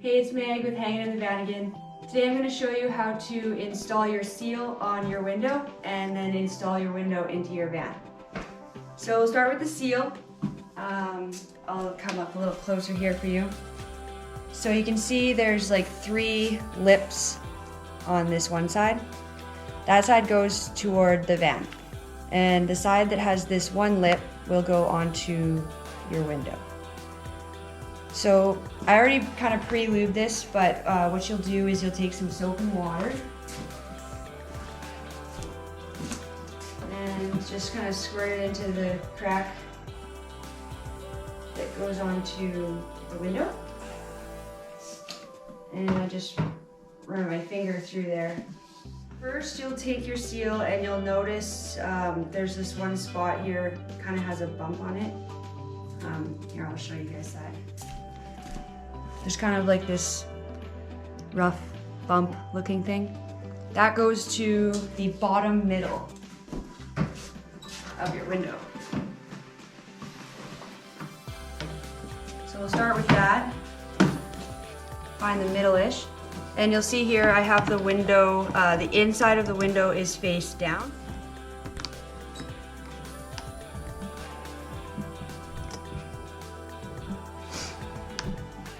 Hey, it's Meg with Hangin in the Vanagon. Today I'm going to show you how to install your seal on your window and then install your window into your van. So we'll start with the seal. I'll come up a little closer here for you. So you can see there's like 3 lips on this one side. That side goes toward the van. And the side that has this one lip will go onto your window. So I already kind of pre-lubed this, but what you'll do is you'll take some soap and water and just kind of squirt it into the crack that goes onto the window. And I just run my finger through there. First, you'll take your seal and you'll notice there's this one spot here, kind of has a bump on it. Here, I'll show you guys that. There's kind of like this rough bump looking thing. That goes to the bottom middle of your window. So we'll start with that. Find the middle-ish. And you'll see here I have the window, the inside of the window is face down.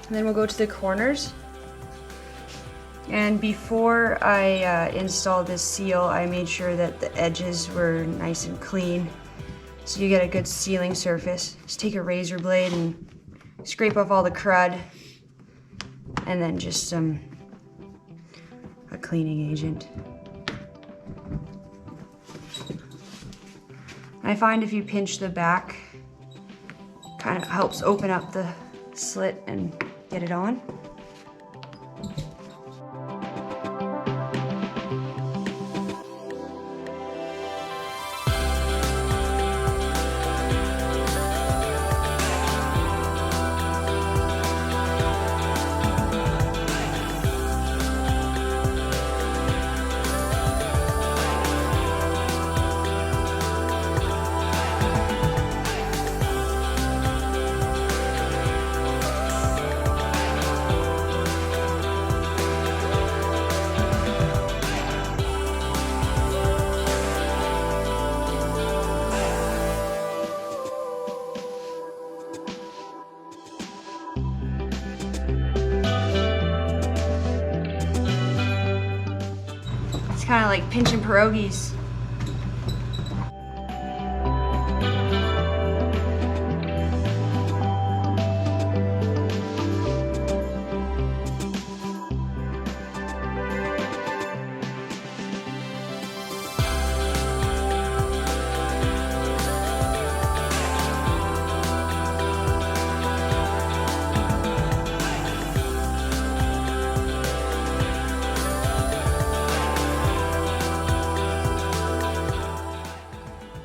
And then we'll go to the corners. And before I installed this seal, I made sure that the edges were nice and clean, so you get a good sealing surface. Just take a razor blade and scrape off all the crud, and then just a cleaning agent. I find if you pinch the back, kind of helps open up the slit and get it on. Kind of like pinching pierogies.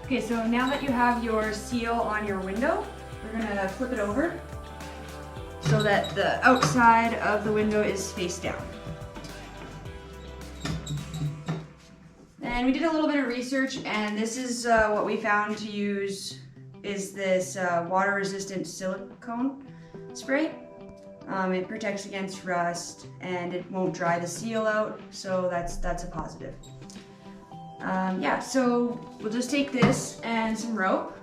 Okay, so now that you have your seal on your window, we're gonna flip it over so that the outside of the window is face down. And we did a little bit of research, and this is what we found to use is this water-resistant silicone spray. It protects against rust and it won't dry the seal out, so that's a positive. Yeah, so we'll just take this and some rope,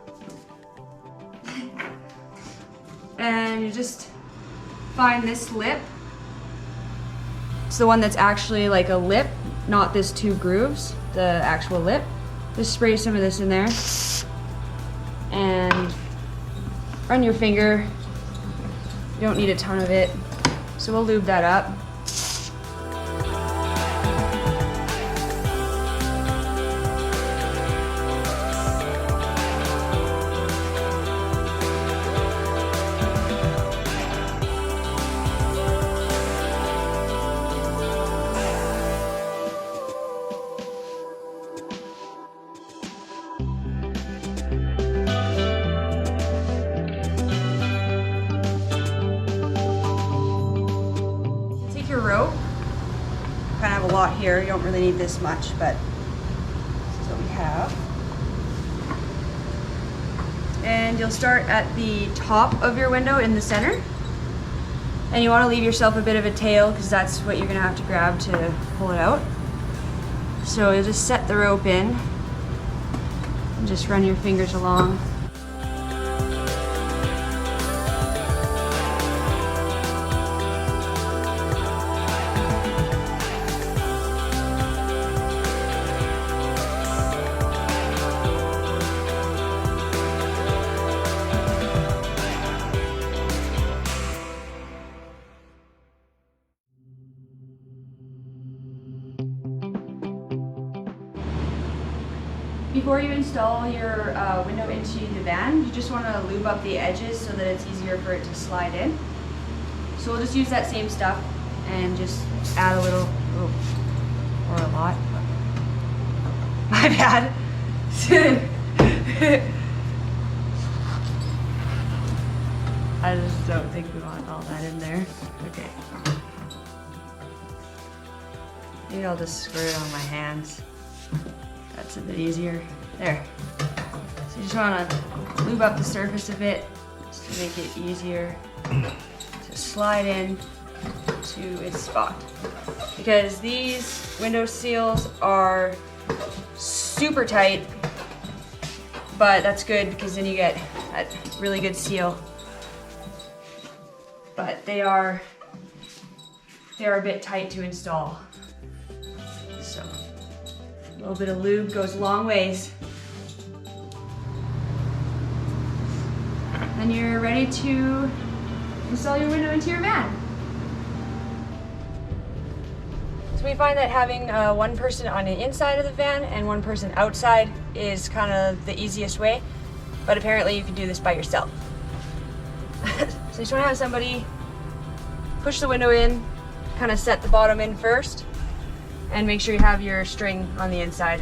and you just find this lip. It's the one that's actually like a lip, not this 2 grooves, the actual lip. Just spray some of this in there and run your finger. You don't need a ton of it, so we'll lube that up. Your rope, kind of have a lot here, you don't really need this much, but this is what we have. And you'll start at the top of your window in the center, And you want to leave yourself a bit of a tail because that's what you're going to have to grab to pull it out. So you'll just set the rope in and just run your fingers along. Before you install your window into the van, you just want to lube up the edges so that it's easier for it to slide in. So we'll just use that same stuff and just add a little, or a lot. My bad. I just don't think we want all that in there. Okay. Maybe I'll just squirt it on my hands. That's a bit easier. There. So you just want to lube up the surface a bit just to make it easier to slide in to its spot. Because these window seals are super tight, but that's good because then you get that really good seal. But they are a bit tight to install. So a little bit of lube goes a long ways. Then you're ready to install your window into your van. So we find that having one person on the inside of the van and one person outside is kind of the easiest way, but apparently you can do this by yourself. So you just want to have somebody push the window in, kind of set the bottom in first, and make sure you have your string on the inside.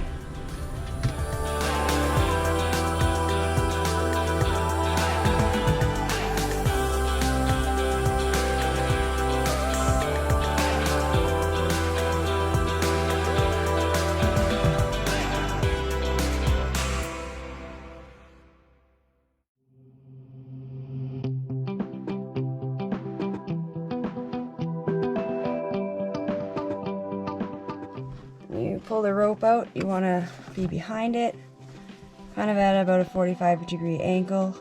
You pull the rope out, you want to be behind it, kind of at about a 45-degree angle.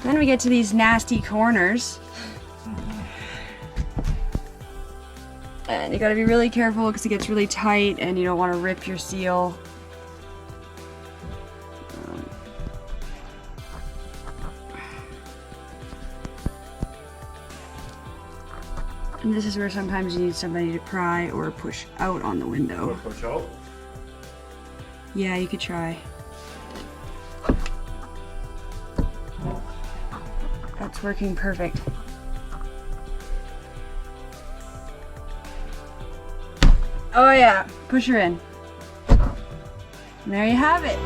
Then we get to these nasty corners. And you gotta be really careful because it gets really tight and you don't want to rip your seal. And this is where sometimes you need somebody to pry or push out on the window. Push out? Yeah, you could try. That's working perfect. Oh yeah, push her in. And there you have it.